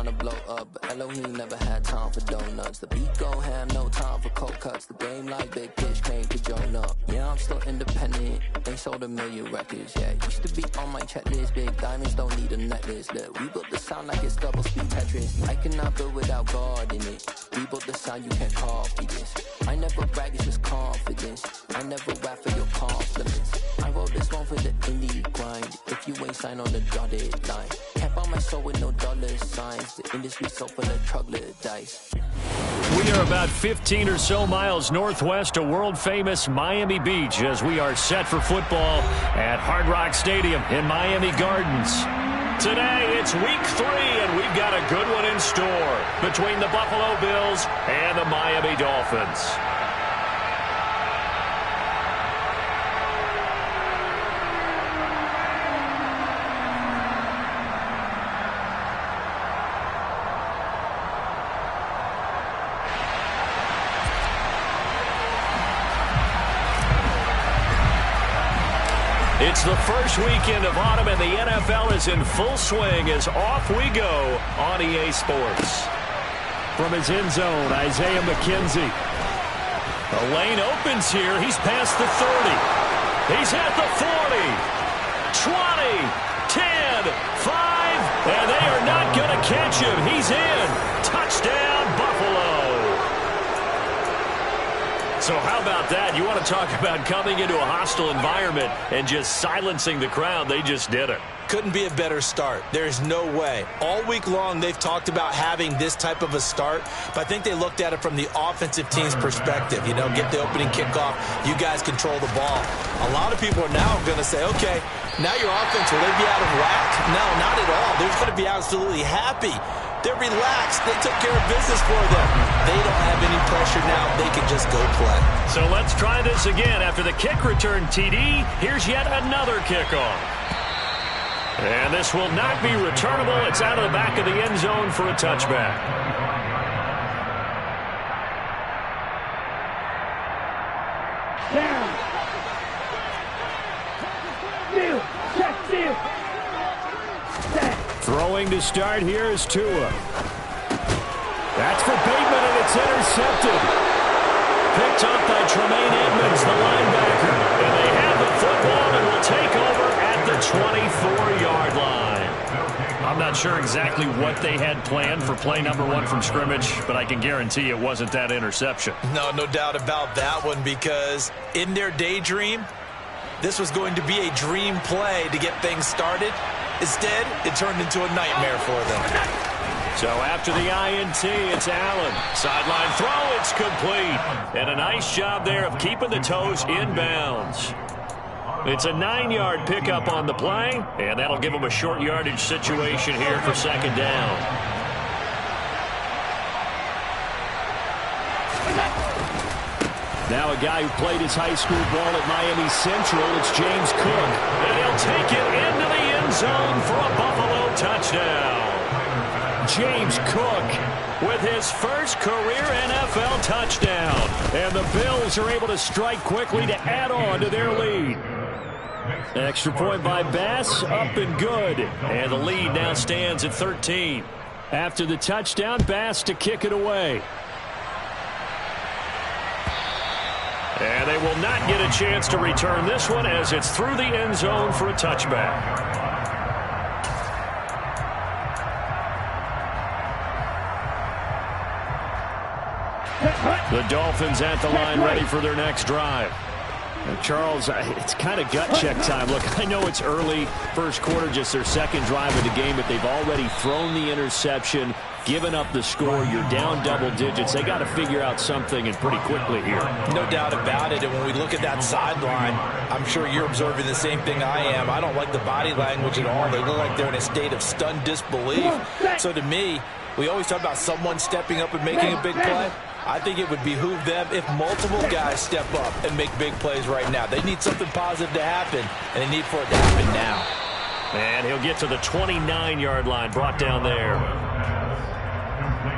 tryna blow up, but Elohim never had time for donuts. The beat go ham, no time for cold cuts. The game like Big Fish came to Jonah. Yeah, I'm still independent, ain't sold a million records. Yeah, used to be on my checklist. Big diamonds don't need a necklace. Look, we built the sound like it's double speed Tetris. I cannot build without God in it. We built the sound, you can't copy this. I never brag, it's just confidence. I never rap for your compliments. I wrote this one for the indie grind. If you ain't signed on the dotted line, can't buy my soul with no dollar signs. The industry so full of troglodytes. We are about 15 or so miles northwest of world-famous Miami Beach as we are set for football at Hard Rock Stadium in Miami Gardens. Today, it's week 3, and we've got a good one in store between the Buffalo Bills and the Miami Dolphins. It's the first weekend of autumn, and the NFL is in full swing as off we go on EA Sports. From his end zone, Isaiah McKenzie. The lane opens here. He's past the 30. He's at the 40. 20, 10, 5, and they are not going to catch him. He's in. Touchdown, Buffalo. So how about that? You want to talk about coming into a hostile environment and just silencing the crowd. They just did it. Couldn't be a better start. There's no way. All week long, they've talked about having this type of a start, but I think they looked at it from the offensive team's perspective. You know, get the opening kickoff. You guys control the ball. A lot of people are now going to say, okay, now your offense, will they be out of whack? No, not at all. They're going to be absolutely happy. They're relaxed. They took care of business for them. They don't have any pressure now. They can just go play. So let's try this again. After the kick return TD, here's yet another kickoff. And this will not be returnable. It's out of the back of the end zone for a touchback. Down. Steal. Check, steal. Throwing to start here is Tua. That's for Bateman, and it's intercepted. Picked up by Tremaine Edmonds, the linebacker. And they have the football and will take over at the 24-yard line. I'm not sure exactly what they had planned for play number 1 from scrimmage, but I can guarantee it wasn't that interception. No doubt about that one, because in their daydream, this was going to be a dream play to get things started. Instead, it turned into a nightmare for them. So after the INT, it's Allen. Sideline throw, it's complete. And a nice job there of keeping the toes in bounds. It's a 9-yard pickup on the play, and that'll give them a short yardage situation here for second down. Now a guy who played his high school ball at Miami Central, it's James Cook. And he'll take it into the end zone for a Buffalo touchdown. James Cook with his first career NFL touchdown. And the Bills are able to strike quickly to add on to their lead. Extra point by Bass, up and good. And the lead now stands at 13. After the touchdown, Bass to kick it away. And they will not get a chance to return this one as it's through the end zone for a touchback. The Dolphins at the line, ready for their next drive. Charles, it's kind of gut check time. Look, I know it's early, first quarter, just their second drive of the game, but they've already thrown the interception, given up the score. You're down double digits. They got to figure out something, and pretty quickly here. No doubt about it. And when we look at that sideline, I'm sure you're observing the same thing I am. I don't like the body language at all. They look like they're in a state of stunned disbelief. So to me, we always talk about someone stepping up and making a big play. I think it would behoove them if multiple guys step up and make big plays right now. They need something positive to happen, and they need for it to happen now. And he'll get to the 29-yard line, brought down there.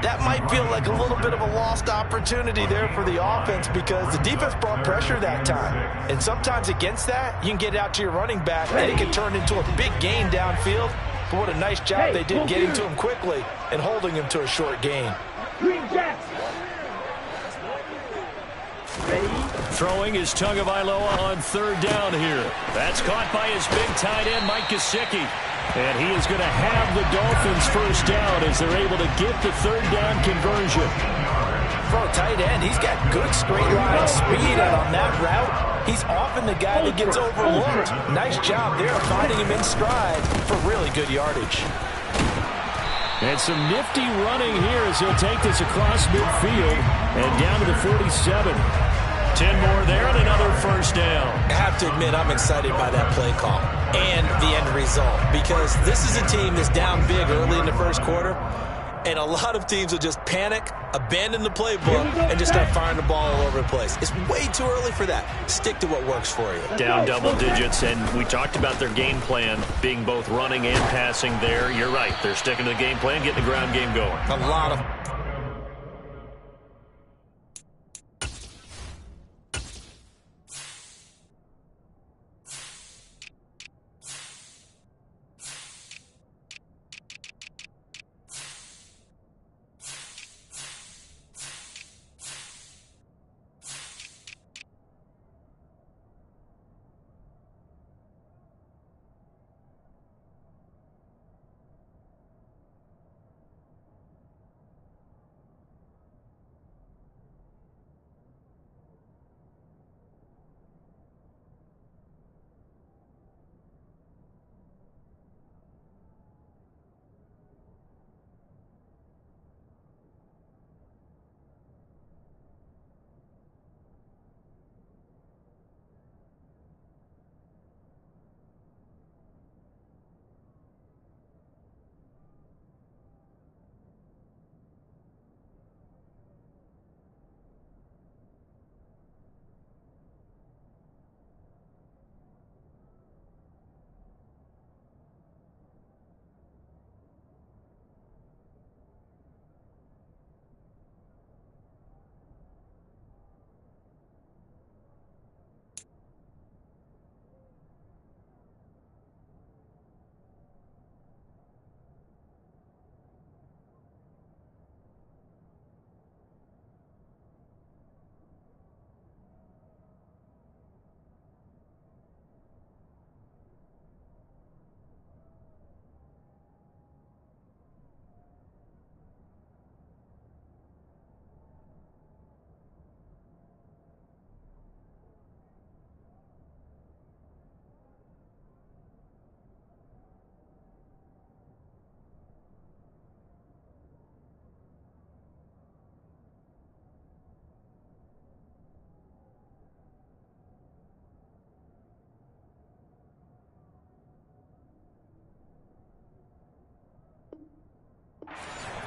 That might feel like a little bit of a lost opportunity there for the offense because the defense brought pressure that time. And sometimes against that, you can get out to your running back, and it can turn into a big gain downfield. But what a nice job they did getting to him quickly and holding him to a short gain. Green Jacks. Throwing is Tagovailoa on third down here. That's caught by his big tight end, Mike Gesicki. And he is going to have the Dolphins first down as they're able to get the third down conversion. For a tight end, he's got good straight line speed, and on that route, he's often the guy that gets overlooked. Nice job there finding him in stride for really good yardage. And some nifty running here as he'll take this across midfield and down to the 47. 10 more there and another first down. I have to admit, I'm excited by that play call and the end result, because this is a team that's down big early in the first quarter, and a lot of teams will just panic, abandon the playbook, and just start firing the ball all over the place. It's way too early for that. Stick to what works for you. Down double digits, and we talked about their game plan being both running and passing there. You're right. They're sticking to the game plan, getting the ground game going. A lot of...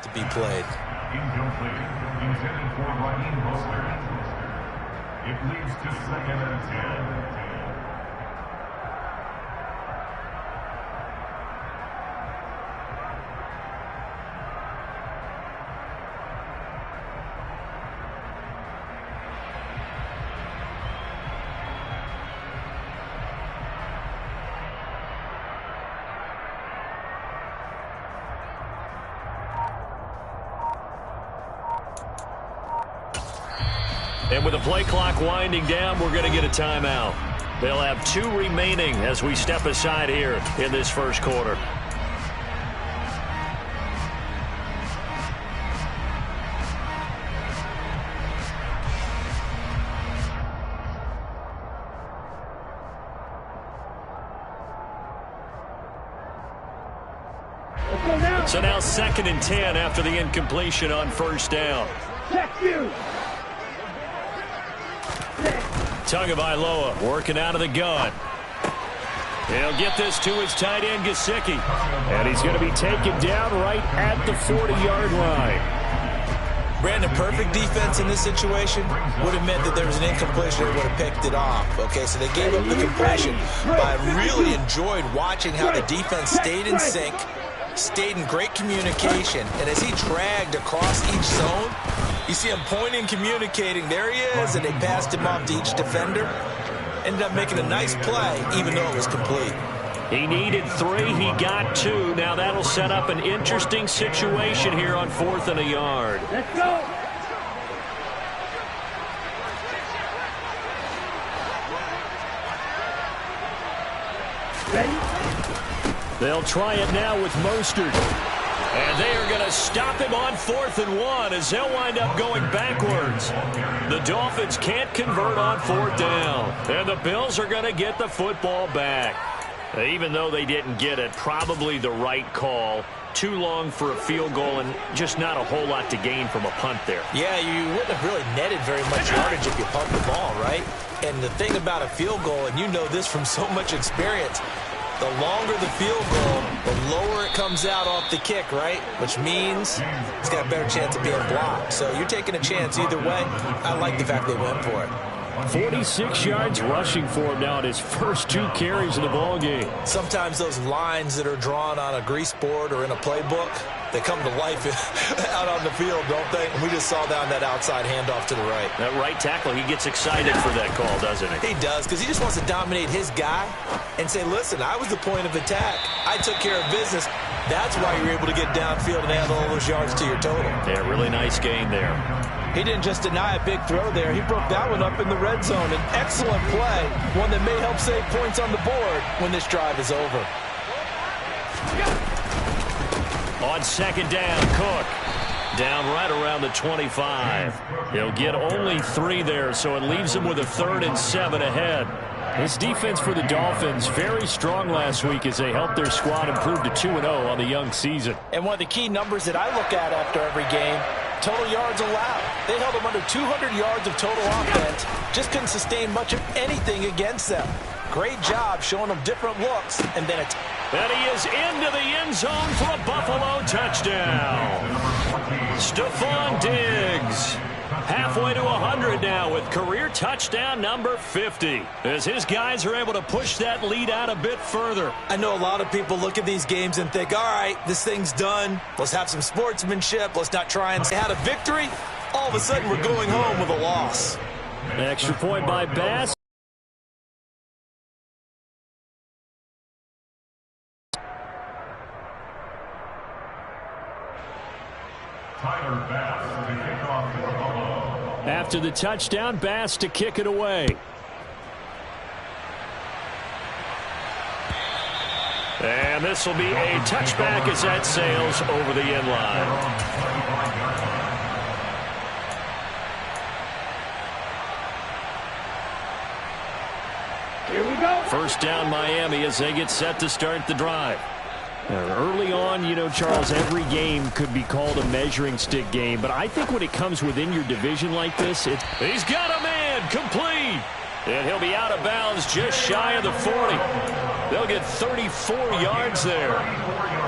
to be played. Incomplete. Intended for Raheem Mostert. It leads to 2nd and 10. And with the play clock winding down, we're going to get a timeout. They'll have 2 remaining as we step aside here in this first quarter. So now 2nd and 10 after the incompletion on first down. Check you. Tagovailoa working out of the gun. He'll get this to his tight end, Gesicki. And he's going to be taken down right at the 40-yard line. Brandon, perfect defense in this situation would have meant that there was an incompletion that would have picked it off. Okay, so they gave up the completion. But I really enjoyed watching how the defense stayed in sync, stayed in great communication, and as he dragged across each zone, you see him pointing, communicating. There he is, and they passed him off to each defender. Ended up making a nice play, even though it was complete. He needed 3. He got 2. Now that'll set up an interesting situation here on 4th and a yard. Let's go. Ready? They'll try it now with Mostert. And they are going to stop him on 4th and 1 as they'll wind up going backwards. The Dolphins can't convert on 4th down. And the Bills are going to get the football back. Even though they didn't get it, probably the right call. Too long for a field goal and just not a whole lot to gain from a punt there. Yeah, you wouldn't have really netted very much yardage if you pumped the ball, right? And the thing about a field goal, and you know this from so much experience, the longer the field goal, the lower it comes out off the kick, right? Which means it's got a better chance of being blocked. So you're taking a chance either way. I like the fact they went for it. 46 yards rushing for him now at his first 2 carries in the ballgame. Sometimes those lines that are drawn on a grease board or in a playbook, they come to life out on the field, don't they? And we just saw down that outside handoff to the right. That right tackle, he gets excited for that call, doesn't he? He does, because he just wants to dominate his guy and say, listen, I was the point of attack. I took care of business. That's why you're able to get downfield and add all those yards to your total. Yeah, really nice gain there. He didn't just deny a big throw there. He broke that one up in the red zone. An excellent play, one that may help save points on the board when this drive is over. On 2nd down, Cook. Down right around the 25. He'll get only 3 there, so it leaves him with a 3rd and 7 ahead. This defense for the Dolphins, very strong last week as they helped their squad improve to 2-0 on the young season. And one of the key numbers that I look at after every game, total yards allowed. They held them under 200 yards of total offense. Just couldn't sustain much of anything against them. Great job showing them different looks. And then he is into the end zone for a Buffalo touchdown. Stephon Diggs. Halfway to 100 now with career touchdown number 50. As his guys are able to push that lead out a bit further. I know a lot of people look at these games and think, all right, this thing's done. Let's have some sportsmanship. Let's not try and had a victory. All of a sudden, we're going home with a loss. Extra point by Bass. Tyler Bass to kick off for Buffalo. After the touchdown, Bass to kick it away. And this will be a touchback as that sails over the end line. Here we go. 1st down Miami as they get set to start the drive. Early on, you know, Charles, every game could be called a measuring stick game, but I think when it comes within your division like this, he's got a man complete, and he'll be out of bounds just shy of the 40. They'll get 34 yards there.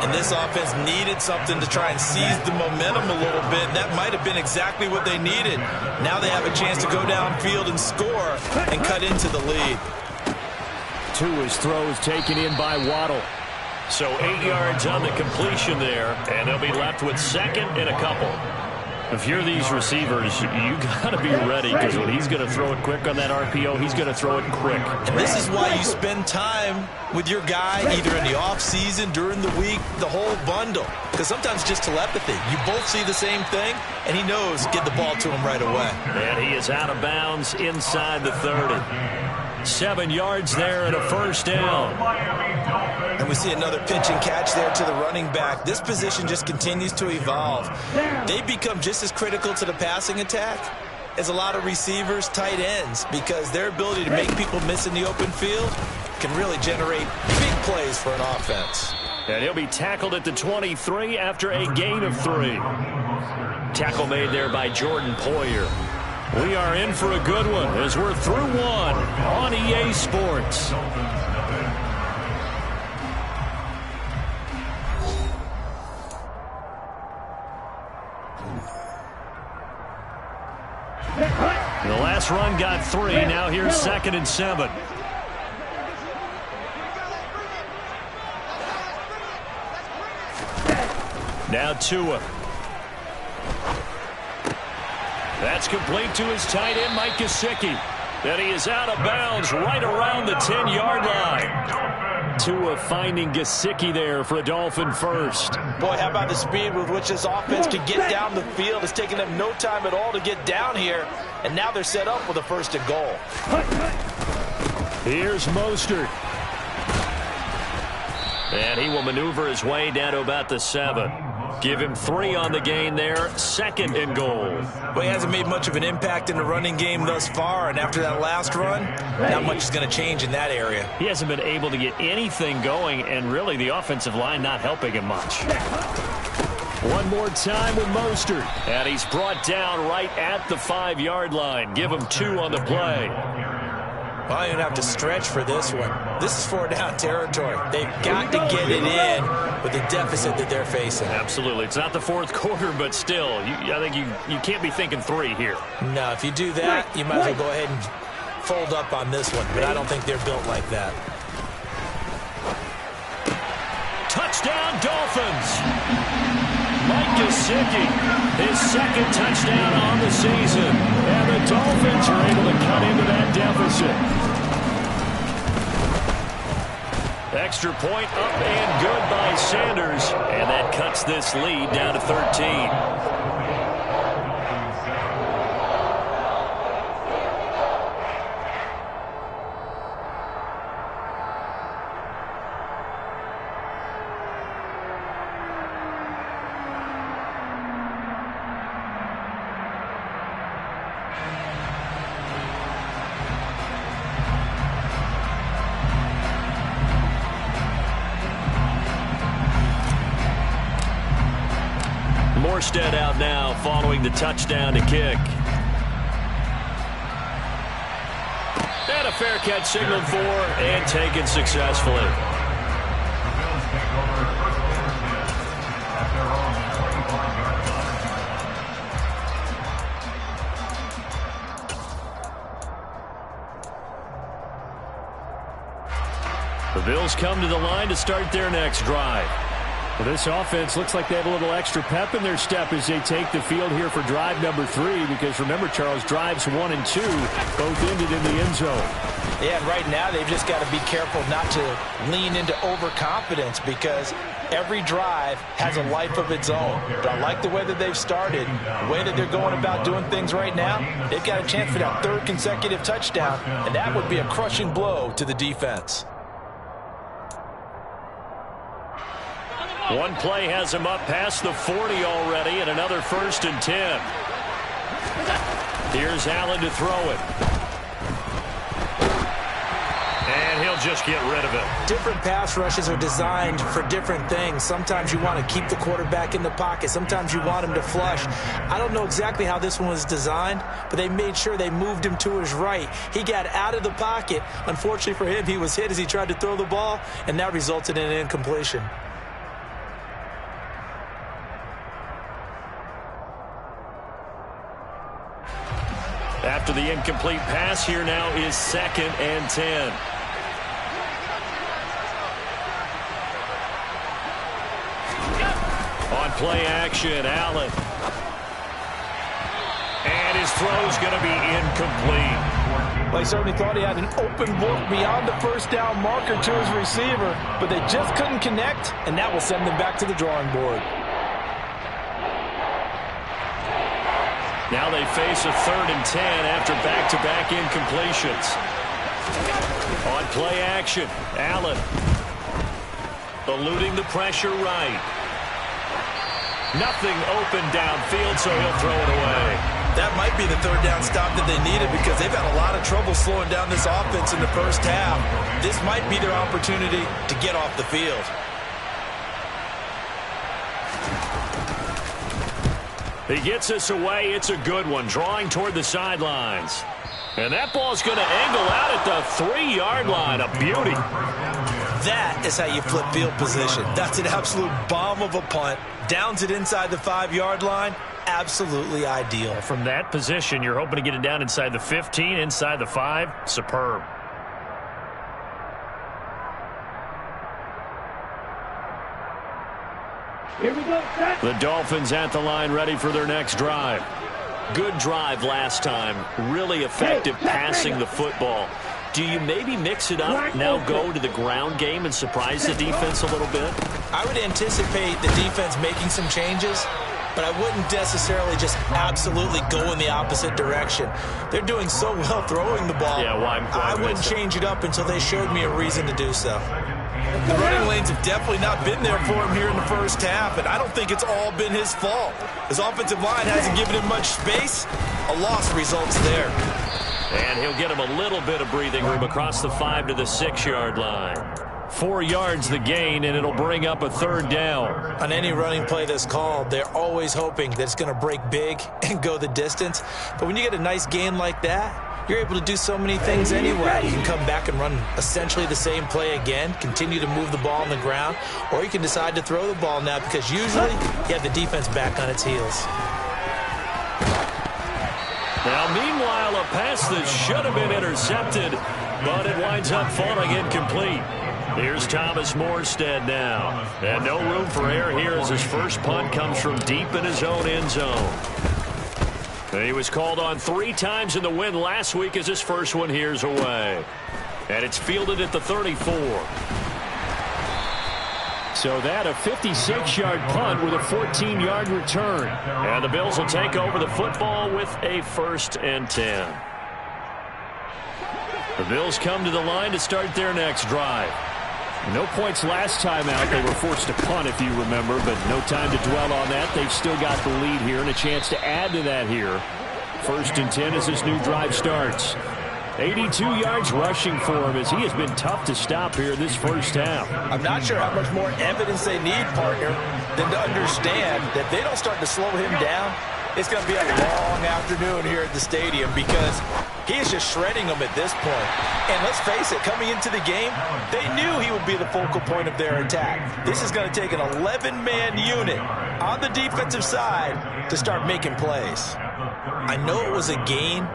And this offense needed something to try and seize the momentum a little bit, and that might have been exactly what they needed. Now they have a chance to go downfield and score and cut into the lead. Tua's throw is taken in by Waddle. So 8 yards on the completion there, and they'll be left with 2nd and a couple. If you're these receivers, you got to be ready, because when he's going to throw it quick on that RPO, he's going to throw it quick. And this is why you spend time with your guy, either in the offseason, during the week, the whole bundle. Because sometimes just telepathy. You both see the same thing, and he knows get the ball to him right away. And he is out of bounds inside the 30. 7 yards there and a 1st down. And we see another pitch and catch there to the running back. This position just continues to evolve. They become just as critical to the passing attack as a lot of receivers, tight ends, because their ability to make people miss in the open field can really generate big plays for an offense. And he'll be tackled at the 23 after a gain of 3. Tackle made there by Jordan Poyer. We are in for a good one as we're through 1 on EA Sports. The last run got 3. Now here's 2nd and 7. Now Tua. That's complete to his tight end, Mike Gesicki. And he is out of bounds right around the 10-yard line. Tua finding Gesicki there for a Dolphin first. Boy, how about the speed with which this offense can get down the field? It's taken them no time at all to get down here, and now they're set up with a 1st and goal. Here's Mostert. And he will maneuver his way down to about the 7. Give him 3 on the gain there. 2nd and goal. Well, he hasn't made much of an impact in the running game thus far, and after that last run, not much is going to change in that area. He hasn't been able to get anything going, and really the offensive line not helping him much. One more time with Mostert. And he's brought down right at the 5-yard line. Give him 2 on the play. Well, I don't even have to stretch for this one. This is 4-down territory. They've got to get it in with the deficit that they're facing. Absolutely. It's not the 4th quarter, but still, I think you can't be thinking 3 here. No, if you do that, you might as well go ahead and fold up on this one, but I don't think they're built like that. Touchdown, Dolphins! Mike Gesicki, his 2nd touchdown on the season. And the Dolphins are able to cut into that deficit. Extra point up and good by Sanders. And that cuts this lead down to 13. Morstead out now following the touchdown to kick. And a fair catch signaled for and taken successfully. The Bills come to the line to start their next drive. Well, this offense looks like they have a little extra pep in their step as they take the field here for drive number 3, because remember, Charles, drives 1 and 2 both ended in the end zone. Yeah, and right now they've just got to be careful not to lean into overconfidence, because every drive has a life of its own. But I like the way that they've started, the way that they're going about doing things right now. They've got a chance for that 3rd consecutive touchdown, and that would be a crushing blow to the defense. One play has him up past the 40 already, and another 1st and 10. Here's Allen to throw it. And he'll just get rid of it. Different pass rushes are designed for different things. Sometimes you want to keep the quarterback in the pocket. Sometimes you want him to flush. I don't know exactly how this one was designed, but they made sure they moved him to his right. He got out of the pocket. Unfortunately for him, he was hit as he tried to throw the ball, and that resulted in an incompletion. After the incomplete pass, here now is 2nd and 10. On play action, Allen. And his throw's going to be incomplete. Well, he certainly thought he had an open look beyond the 1st down marker to his receiver, but they just couldn't connect, and that will send them back to the drawing board. Now they face a 3rd and 10 after back-to-back incompletions. On play action, Allen. Eluding the pressure right. Nothing open downfield, so he'll throw it away. That might be the 3rd down stop that they needed, because they've had a lot of trouble slowing down this offense in the 1st half. This might be their opportunity to get off the field. He gets us away. It's a good one, drawing toward the sidelines. And that ball's going to angle out at the 3-yard line. A beauty. That is how you flip field position. That's an absolute bomb of a punt. Downs it inside the 5-yard line. Absolutely ideal. From that position, you're hoping to get it down inside the 15, inside the 5. Superb. Here we go, set. The Dolphins at the line, ready for their next drive. Good drive last time. Really effective passing the football. do you maybe mix it up, now go to the ground game and surprise the defense a little bit? I would anticipate the defense making some changes, but I wouldn't necessarily just absolutely go in the opposite direction. They're doing so well throwing the ball. Yeah, well, I wouldn't change it up until they showed me a reason to do so. The running lanes have definitely not been there for him here in the first half, and I don't think it's all been his fault. His offensive line hasn't given him much space. A loss results there. And he'll get him a little bit of breathing room across the 5 to the 6-yard line. 4 yards the gain, and it'll bring up a 3rd down. On any running play that's called, they're always hoping that it's going to break big and go the distance. But when you get a nice gain like that, you're able to do so many things anyway. You can come back and run essentially the same play again, continue to move the ball on the ground, or you can decide to throw the ball now because usually you have the defense back on its heels. Now, meanwhile, a pass that should have been intercepted, but it winds up falling incomplete. Here's Thomas Morstead now. And no room for error here as his first punt comes from deep in his own end zone. He was called on 3 times in the win last week as his first one here's away. And it's fielded at the 34. So that a 56-yard punt with a 14-yard return. And the Bills will take over the football with a 1st and 10. The Bills come to the line to start their next drive. No points last time out. They were forced to punt, if you remember, but no time to dwell on that. They've still got the lead here and a chance to add to that here. 1st and 10 as this new drive starts. 82 yards rushing for him as he has been tough to stop here this first half. I'm not sure how much more evidence they need, partner, than to understand that they don't start to slow him down. It's going to be a long afternoon here at the stadium because he is just shredding them at this point. And let's face it, coming into the game, they knew he would be the focal point of their attack. This is going to take an 11-man unit on the defensive side to start making plays. I know it was a gain,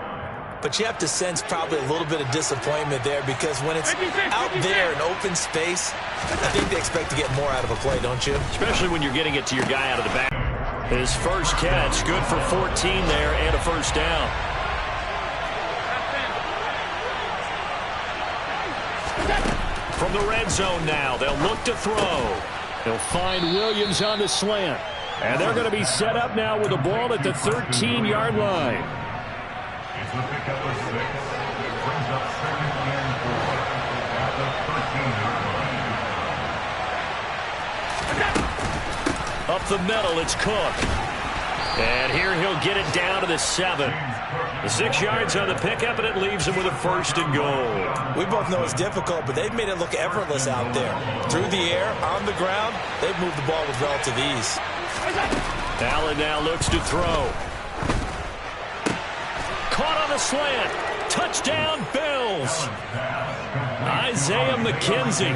but you have to sense probably a little bit of disappointment there because when it's out there in open space, I think they expect to get more out of a play, don't you? Especially when you're getting it to your guy out of the back. His first catch, good for 14 there and a 1st down. From the red zone now, they'll look to throw. They'll find Williams on the slant. And they're going to be set up now with the ball at the 13-yard line. It's a pickup of 6. It brings up 2nd and 4 at the 13-yard line. Up the middle, it's Cook. And here he'll get it down to the 7. The 6 yards on the pickup, and it leaves him with a 1st and goal. We both know it's difficult, but they've made it look effortless out there. Through the air, on the ground, they've moved the ball with relative ease. Allen now looks to throw. Caught on the slant. Touchdown, Bills. Isaiah McKenzie.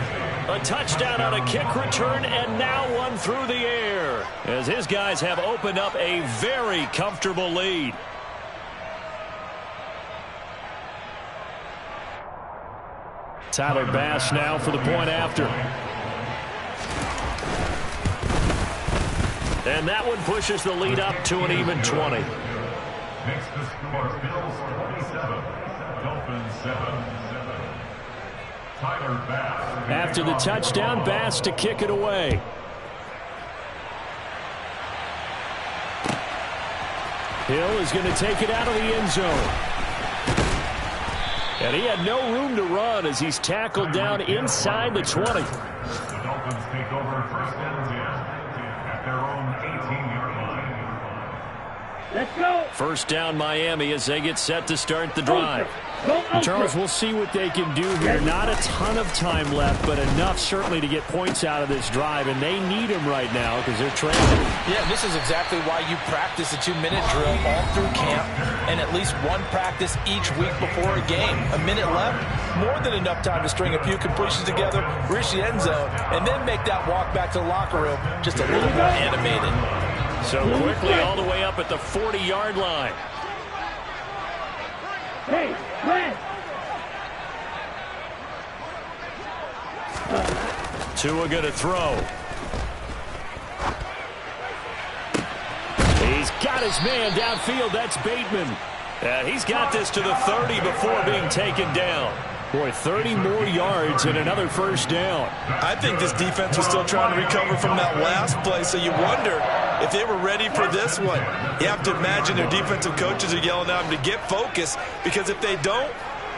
A touchdown on a kick return, and now one through the air, as his guys have opened up a very comfortable lead. Tyler Bass now for the point after. And that one pushes the lead up to an even 20. Next to score, Bills 27, Dolphins 7. Tyler Bass. After the touchdown, Bass to kick it away. Hill is going to take it out of the end zone. And he had no room to run as he's tackled down inside the 20. The Dolphins take over 1st and 10 at their own 18-yard line. Let's go. 1st down Miami as they get set to start the drive. Charles, we'll see what they can do here. Not a ton of time left, but enough certainly to get points out of this drive, and they need them right now because they're trailing. Yeah, this is exactly why you practice a 2-minute drill all through camp and at least one practice each week before a game. A minute left, more than enough time to string a few completions together, reach the end zone, and then make that walk back to the locker room just a little more animated. So quickly all the way up at the 40-yard line. Hey, Grant. Tua going to throw. He's got his man downfield. That's Bateman. He's got this to the 30 before being taken down. Boy, 30 more yards and another first down. I think this defense was still trying to recover from that last play, so you wonder if they were ready for this one. You have to imagine their defensive coaches are yelling at them to get focused, because if they don't,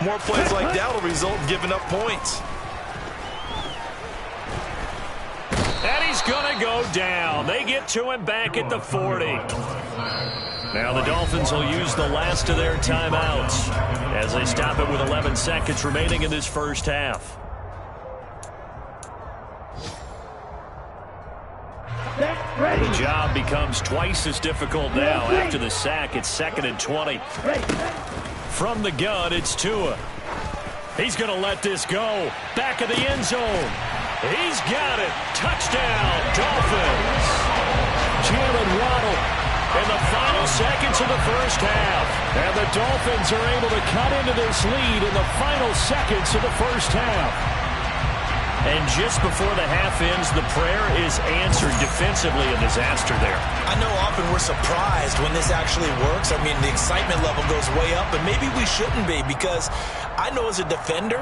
more plays like that will result in giving up points. And he's going to go down. They get to him back at the 40. Now the Dolphins will use the last of their timeouts as they stop it with 11 seconds remaining in this first half. The job becomes twice as difficult now after the sack. It's 2nd and 20. From the gun, it's Tua. He's going to let this go. Back of the end zone. He's got it. Touchdown, Dolphins. Jalen Waddle in the final seconds of the first half. And the Dolphins are able to cut into this lead in the final seconds of the first half. And just before the half ends, the prayer is answered defensively. A disaster there. I know often we're surprised when this actually works. I mean, the excitement level goes way up, and maybe we shouldn't be, because I know as a defender,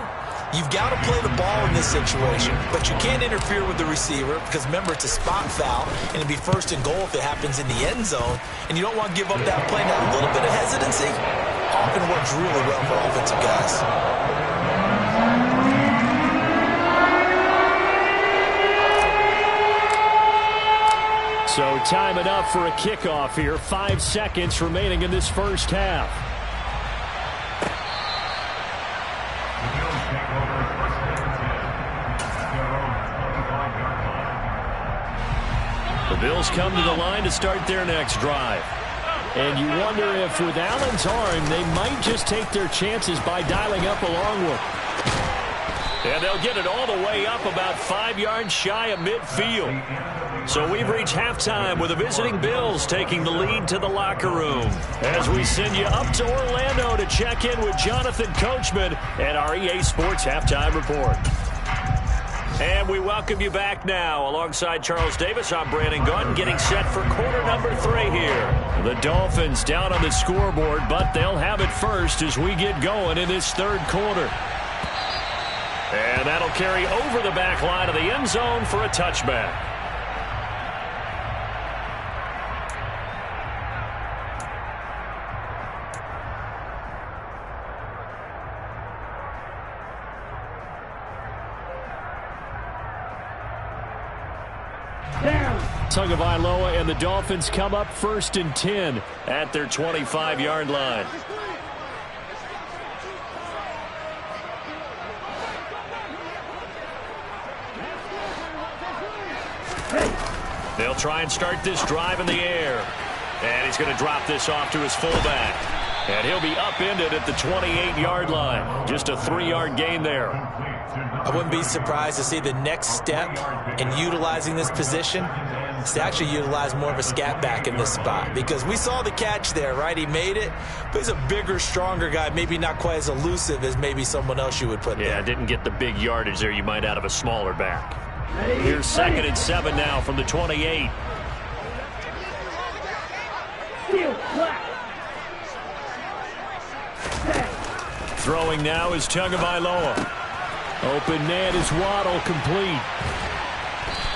you've got to play the ball in this situation, but you can't interfere with the receiver because, remember, it's a spot foul, and it'd be 1st and goal if it happens in the end zone, and you don't want to give up that play. Now, a little bit of hesitancy often works really well for offensive guys. So time enough for a kickoff here. 5 seconds remaining in this first half. The Bills come to the line to start their next drive. And you wonder if with Allen's arm, they might just take their chances by dialing up a long one. And they'll get it all the way up about 5 yards shy of midfield. So we've reached halftime with the visiting Bills taking the lead to the locker room. As we send you up to Orlando to check in with Jonathan Coachman and our EA Sports Halftime Report. And we welcome you back now. Alongside Charles Davis, I'm Brandon Gaudin, getting set for quarter number 3 here. The Dolphins down on the scoreboard, but they'll have it first as we get going in this third quarter. And that'll carry over the back line of the end zone for a touchback. Tagovailoa and the Dolphins come up 1st and 10 at their 25-yard line. They'll try and start this drive in the air. And he's going to drop this off to his fullback. And he'll be upended at the 28-yard line. Just a 3-yard gain there. I wouldn't be surprised to see the next step in utilizing this position is to actually utilize more of a scat back in this spot, because we saw the catch there, right? He made it, but he's a bigger, stronger guy, maybe not quite as elusive as maybe someone else you would put there. Yeah, didn't get the big yardage there you might out of a smaller back. Here's 2nd and 7 now from the 28. Throwing now is Tagovailoa. Open man is Waddle, complete.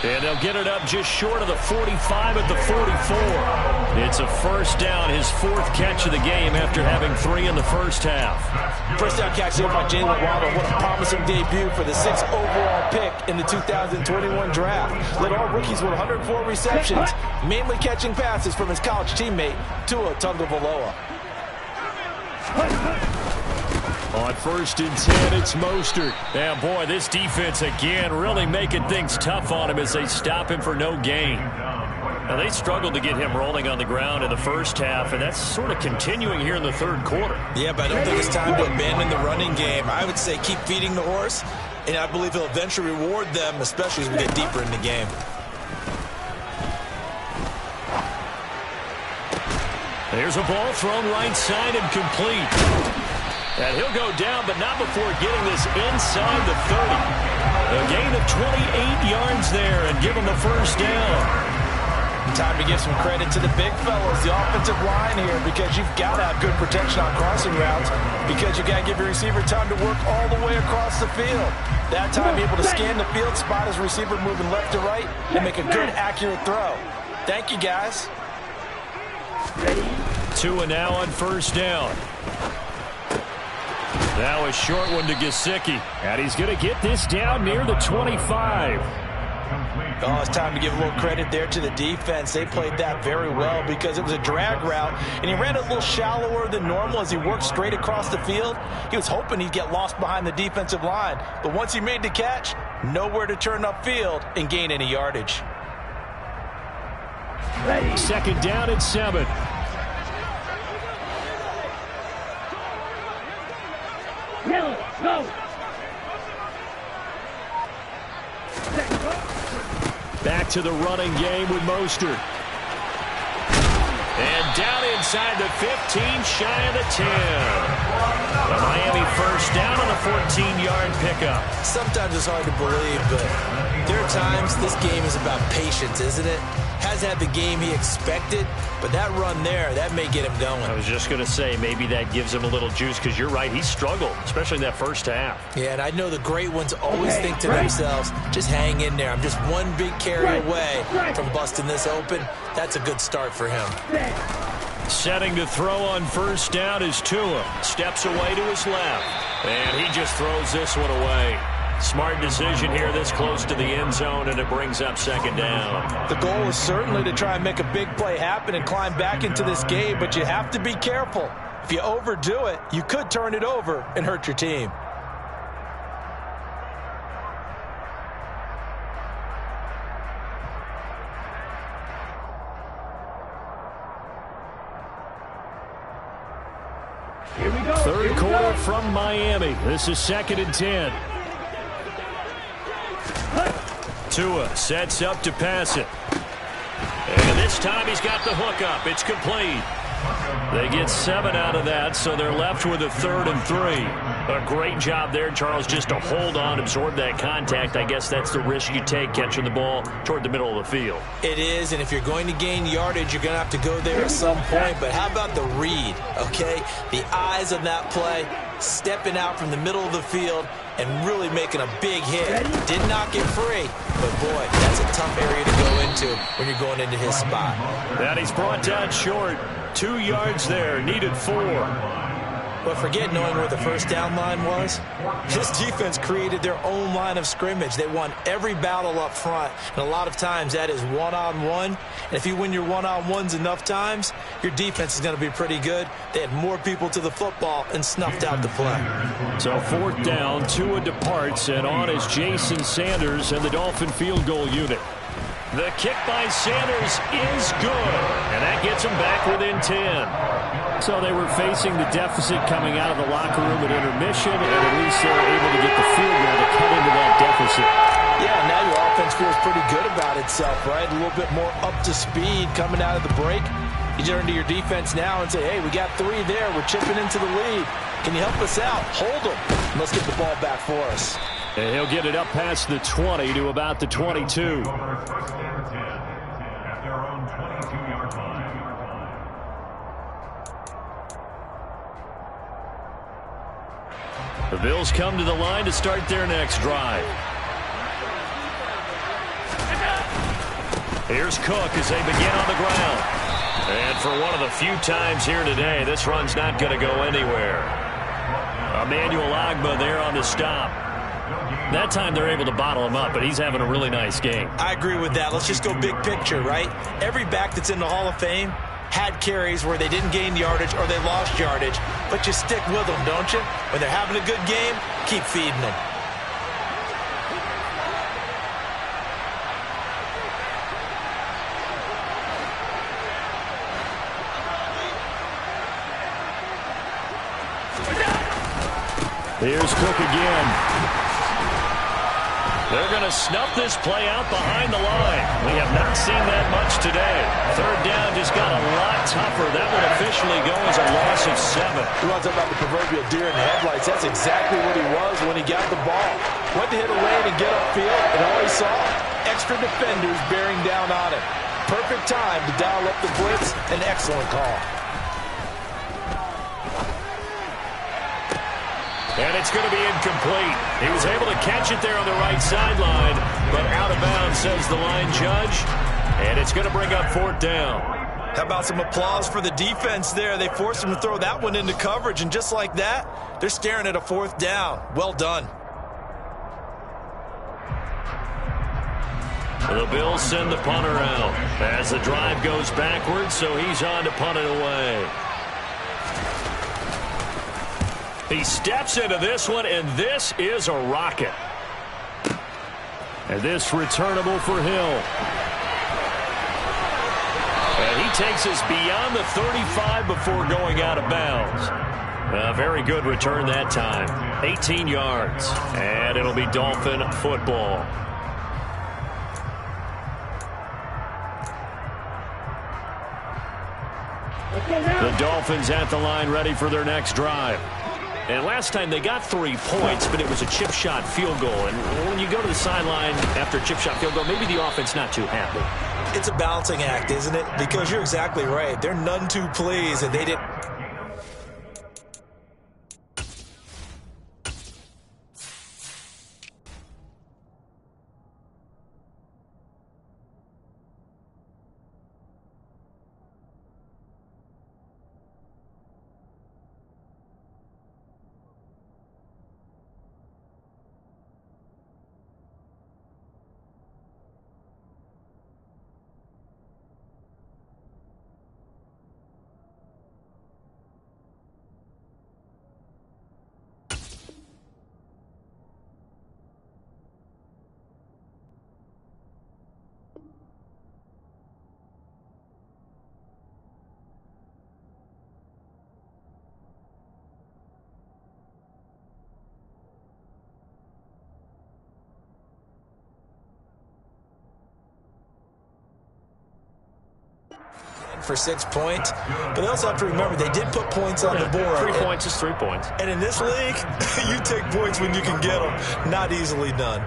And they'll get it up just short of the 45 at the 44. It's a first down, his 4th catch of the game after having 3 in the first half. First down catch here by Jalen Waddle. What a promising debut for the 6th overall pick in the 2021 draft. Led all rookies with 104 receptions, mainly catching passes from his college teammate, Tua Tagovailoa. On 1st and 10, it's Mostert. Yeah, boy, this defense again really making things tough on him as they stop him for no gain. Now, they struggled to get him rolling on the ground in the first half, and that's sort of continuing here in the third quarter. Yeah, but I don't think it's time to abandon the running game. I would say keep feeding the horse, and I believe he'll eventually reward them, especially as we get deeper in the game. There's a ball thrown right side and complete. And he'll go down, but not before getting this inside the 30. A gain of 28 yards there and give him a first down. Time to give some credit to the big fellas, the offensive line here, because you've got to have good protection on crossing routes because you got to give your receiver time to work all the way across the field. That time, able to scan the field, spot his receiver moving left to right, and make a good, accurate throw. Thank you, guys. Tua now on first down. Now a short one to Gesicki, and he's going to get this down near the 25. Oh, it's time to give a little credit there to the defense. They played that very well because it was a drag route, and he ran a little shallower than normal as he worked straight across the field. He was hoping he'd get lost behind the defensive line, but once he made the catch, nowhere to turn upfield and gain any yardage. Second down and 7. Go. Back to the running game with Mostert. And down inside the 15, shy of the 10. The Miami first down on the 14-yard pickup. Sometimes it's hard to believe, but there are times this game is about patience, isn't it? Hasn't had the game he expected, but that run there, that may get him going. I was just going to say, maybe that gives him a little juice, because you're right, he struggled, especially in that first half. Yeah, and I know the great ones always think to themselves, just hang in there. I'm just one big carry away from busting this open. That's a good start for him. Setting to throw on first down is Tua. Steps away to his left, and he just throws this one away. Smart decision here this close to the end zone, and it brings up second down. The goal is certainly to try and make a big play happen and climb back into this game, but you have to be careful. If you overdo it, you could turn it over and hurt your team. Here we go. Third quarter from Miami. This is 2nd and 10. Tua sets up to pass it. And this time he's got the hook up. It's complete. They get 7 out of that, so they're left with a 3rd and 3. A great job there, Charles, just to hold on, absorb that contact. I guess that's the risk you take catching the ball toward the middle of the field. It is, and if you're going to gain yardage, you're going to have to go there at some point. But how about the read, okay? The eyes of that play, stepping out from the middle of the field and really making a big hit. Did not get free, but boy, that's a tough area to go into when you're going into his spot. And he's brought down short. 2 yards there, needed 4. But forget knowing where the first down line was. This defense created their own line of scrimmage. They won every battle up front, and a lot of times that is one-on-one. And if you win your one-on-ones enough times, your defense is going to be pretty good. They had more people to the football and snuffed out the play. So 4th down, Tua departs, and on is Jason Sanders and the Dolphin field goal unit. The kick by Sanders is good, and that gets them back within 10. So they were facing the deficit coming out of the locker room at intermission, and at least they were able to get the field goal to cut into that deficit. Yeah, now your offense feels pretty good about itself, right? A little bit more up to speed coming out of the break. You turn to your defense now and say, hey, we got 3 there. We're chipping into the lead. Can you help us out? Hold them. And let's get the ball back for us. And he'll get it up past the 20 to about the 22. At their own 22-yard line. The Bills come to the line to start their next drive. Here's Cook as they begin on the ground. And for one of the few times here today, this run's not going to go anywhere. Emmanuel Ogbah there on the stop. That time they're able to bottle him up, but he's having a really nice game. I agree with that. Let's just go big picture, right? Every back that's in the Hall of Fame had carries where they didn't gain yardage or they lost yardage, but you stick with them, don't you? When they're having a good game, keep feeding them. Here's Cook again. They're going to snuff this play out behind the line. We have not seen that much today. 3rd down just got a lot tougher. That would officially go as a loss of 7. You want to talk about the proverbial deer in the headlights? That's exactly what he was when he got the ball. Went to hit a lane and get upfield, and all he saw, extra defenders bearing down on him. perfect time to dial up the blitz. An excellent call. And it's going to be incomplete. He was able to catch it there on the right sideline, but out of bounds, says the line judge. And it's going to bring up 4th down. How about some applause for the defense there? They forced him to throw that one into coverage, and just like that, they're staring at a 4th down. Well done. The Bills send the punter out as the drive goes backwards, so he's on to punt it away. He steps into this one, and this is a rocket. And this returnable for Hill. And he takes us beyond the 35 before going out of bounds. A very good return that time. 18 yards. And it'll be Dolphin football. The Dolphins at the line ready for their next drive. And last time they got 3 points, but it was a chip shot field goal. And when you go to the sideline after a chip shot field goal, maybe the offense not too happy. It's a balancing act, isn't it? Because you're exactly right. They're none too pleased that they didn't. For 6 points, but they also have to remember they did put points on the board. 3 points is 3 points. And in this league, you take points when you can get them. Not easily done.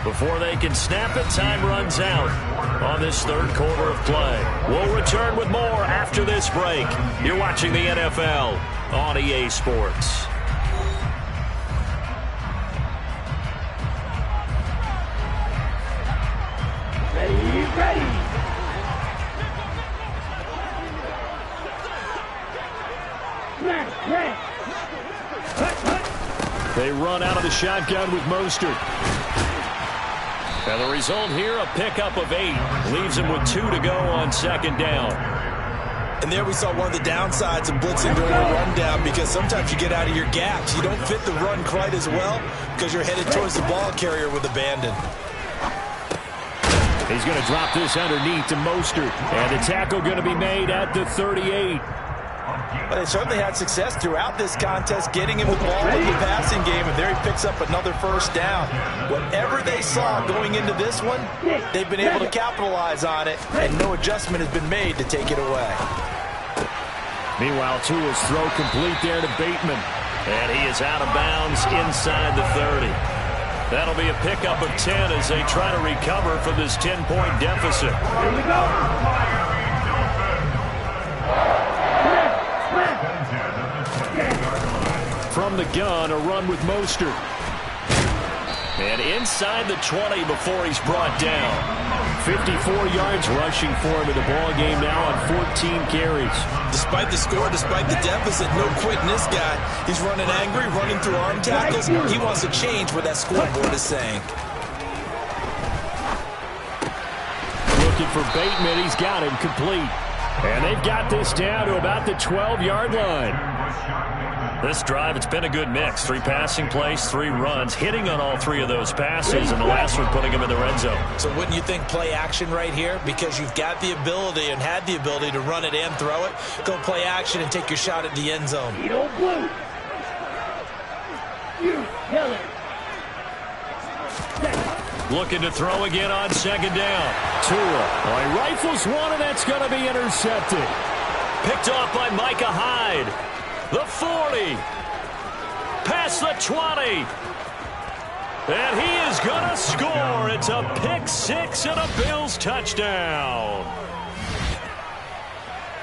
Before they can snap it, time runs out on this 3rd quarter of play. We'll return with more after this break. You're watching the NFL on EA Sports. Ready. They run out of the shotgun with Mostert. And the result here, a pickup of 8. Leaves him with 2 to go on 2nd down. And there we saw one of the downsides of blitzing during a rundown, because sometimes you get out of your gaps. You don't fit the run quite as well because you're headed towards the ball carrier with abandon. He's going to drop this underneath to Mostert. And the tackle going to be made at the 38. But they certainly had success throughout this contest getting him the ball in the passing game, and there he picks up another 1st down. Whatever they saw going into this one, they've been able to capitalize on it, and no adjustment has been made to take it away. Meanwhile, Tua's throw complete there to Bateman. And he is out of bounds inside the 30. That'll be a pickup of 10 as they try to recover from this 10-point deficit. Here we go. From the gun, a run with Mostert. And inside the 20 before he's brought down. 54 yards rushing for him in the ball game now on 14 carries. Despite the score, despite the deficit, no quitting this guy. He's running angry, running through arm tackles. He wants to change what that scoreboard is saying. Looking for Bateman. He's got him complete. And they've got this down to about the 12-yard line. This drive, it's been a good mix. 3 passing plays, 3 runs, hitting on all 3 of those passes, and the last one putting them in the red zone. So wouldn't you think play action right here? Because you've got the ability and had the ability to run it and throw it. Go play action and take your shot at the end zone. You don't blue. You tell it. Looking to throw again on 2nd down. Tua. Well, he rifles one, and that's going to be intercepted. Picked off by Micah Hyde. the 40, past the 20. And he is going to score. It's a pick-6 and a Bills touchdown.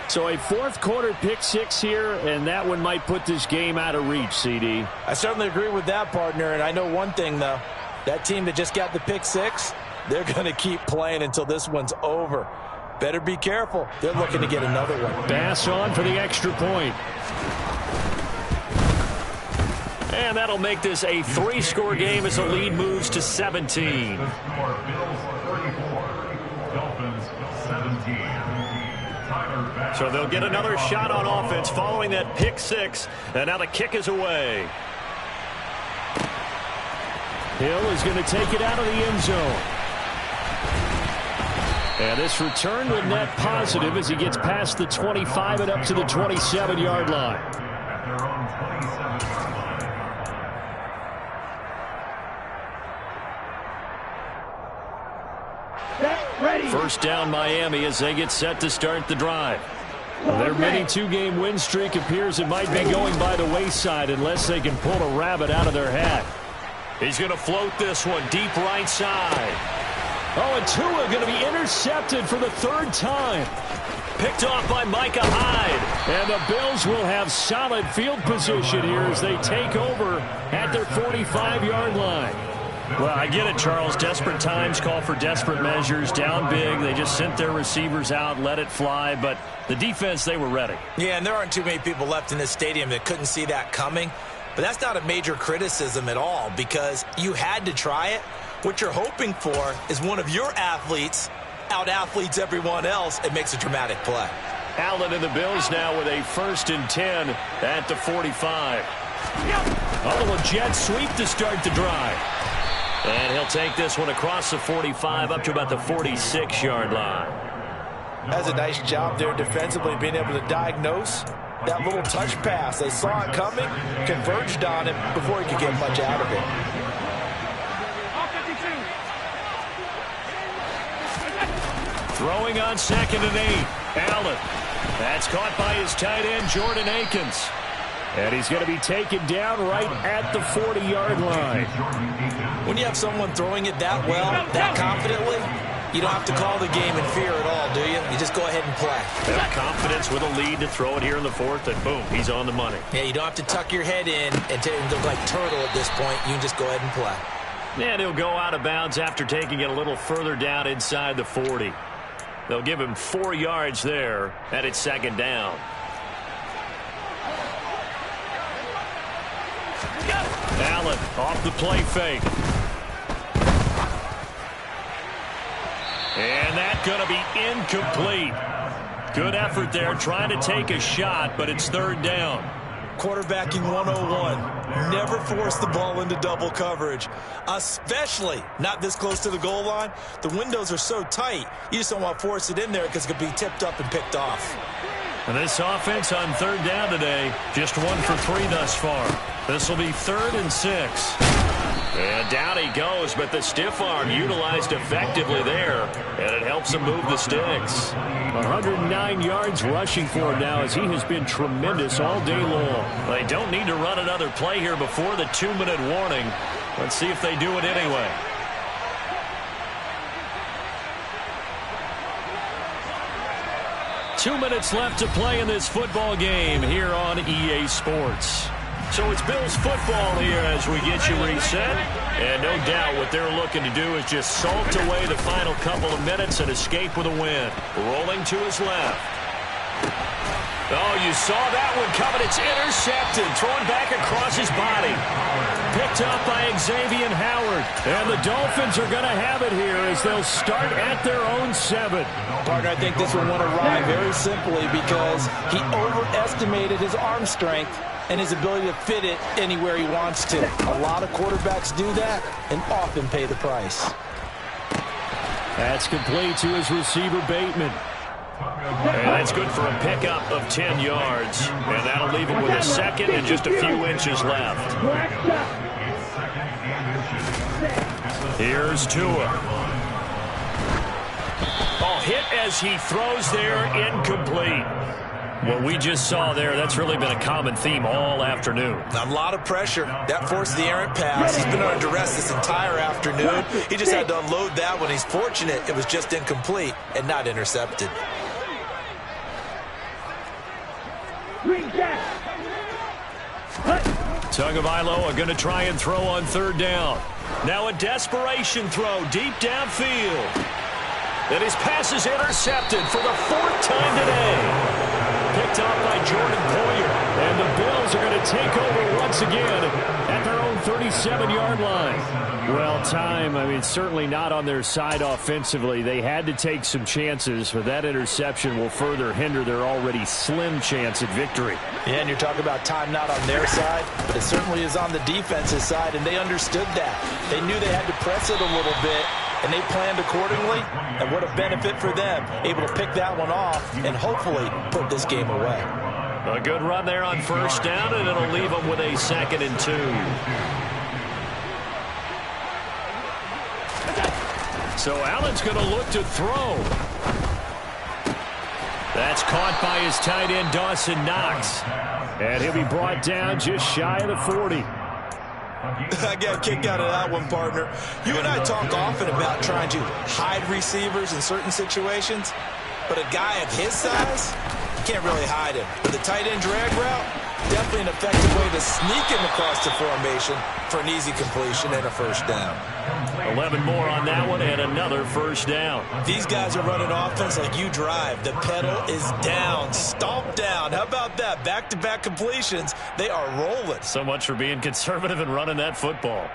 So a fourth-quarter pick-6 here, and that one might put this game out of reach, CD. I certainly agree with that, partner. And I know one thing, though. That team that just got the pick-6, they're going to keep playing until this one's over. Better be careful. They're looking to get another one. Bass on for the extra point. And that'll make this a 3-score game as the lead moves to 17. The score, Bills 34, Dolphins 17. Tyler Bass. So they'll get another shot on offense following that pick-6. And now the kick is away. Hill is going to take it out of the end zone. And this return will net positive as he gets past the 25 and up to the 27-yard line. At their own 27-yard line. Set, ready. First down Miami as they get set to start the drive. Their mini two-game win streak appears it might be going by the wayside unless they can pull a rabbit out of their hat. He's going to float this one deep right side. Oh, and Tua going to be intercepted for the third time. Picked off by Micah Hyde. And the Bills will have solid field position here as they take over at their 45-yard line. Well, I get it, Charles. Desperate times call for desperate measures. Down big. They just sent their receivers out, let it fly. But the defense, they were ready. Yeah, and there aren't too many people left in this stadium that couldn't see that coming. But that's not a major criticism at all because you had to try it. What you're hoping for is one of your athletes out-athletes everyone else and makes a dramatic play. Allen and the Bills now with a 1st and 10 at the 45. A little jet sweep to start the drive. And he'll take this one across the 45 up to about the 46-yard line. That's a nice job there defensively, being able to diagnose that little touch pass. They saw it coming, converged on it before he could get much out of it. Throwing on 2nd and 8. Allen. That's caught by his tight end, Jordan Akins. And he's going to be taken down right at the 40-yard line. When you have someone throwing it that well, that confidently, you don't have to call the game in fear at all, do you? You just go ahead and play. Have confidence with a lead to throw it here in the 4th, and boom, he's on the money. Yeah, you don't have to tuck your head in and look like turtle at this point. You can just go ahead and play. And he'll go out of bounds after taking it a little further down inside the 40. They'll give him 4 yards there, and it's 2nd down. Allen off the play fake. And that's going to be incomplete. Good effort there trying to take a shot, but it's 3rd down. Quarterbacking 101. Never force the ball into double coverage, especially not this close to the goal line. The windows are so tight, you just don't want to force it in there because it could be tipped up and picked off. And this offense on 3rd down today, just 1 for 3 thus far. This will be 3rd and 6. And down he goes, but the stiff arm utilized effectively there, and it helps him move the sticks. 109 yards rushing for him now as he has been tremendous all day long. They don't need to run another play here before the 2-minute warning. Let's see if they do it anyway. Two minutes left to play in this football game here on EA Sports. So it's Bills football here as we get you reset. And no doubt what they're looking to do is just salt away the final couple of minutes and escape with a win. Rolling to his left. Oh, you saw that one coming. It's intercepted. Thrown back across his body. Picked up by Xavier Howard. And the Dolphins are going to have it here as they'll start at their own 7. Partner, I think this one went awry very simply because he overestimated his arm strength and his ability to fit it anywhere he wants to. A lot of quarterbacks do that and often pay the price. That's complete to his receiver, Bateman. And that's good for a pickup of 10 yards. And that'll leave him with a 2nd and just a few inches left. Here's Tua. Oh, hit as he throws there, incomplete. What we just saw there, that's really been a common theme all afternoon. A lot of pressure. That forced the errant pass. He's been under duress this entire afternoon. He just had to unload that one. He's fortunate it was just incomplete and not intercepted. Tagovailoa are going to try and throw on third down. Now a desperation throw deep downfield. And his pass is intercepted for the 4th time today. Picked off by Jordan Poyer. And the Bills are going to take over once again at their own 37-yard line. Well, certainly not on their side offensively. They had to take some chances, but that interception will further hinder their already slim chance at victory. Yeah, and you're talking about time not on their side, but it certainly is on the defensive side, and they understood that. They knew they had to press it a little bit, and they planned accordingly, and what a benefit for them, able to pick that one off and hopefully put this game away. A good run there on first down, and it'll leave them with a 2nd and 2. So Allen's going to look to throw. That's caught by his tight end, Dawson Knox. And he'll be brought down just shy of the 40. I got a kick out of that one, partner. You and I talk often about trying to hide receivers in certain situations, but a guy of his size, you can't really hide him. But the tight end drag route, definitely an effective way to sneak him across the formation for an easy completion and a first down. 11 more on that one and another first down. These guys are running offense like you drive. The pedal is down, stomp down. How about that? Back-to-back completions. They are rolling. So much for being conservative and running that football.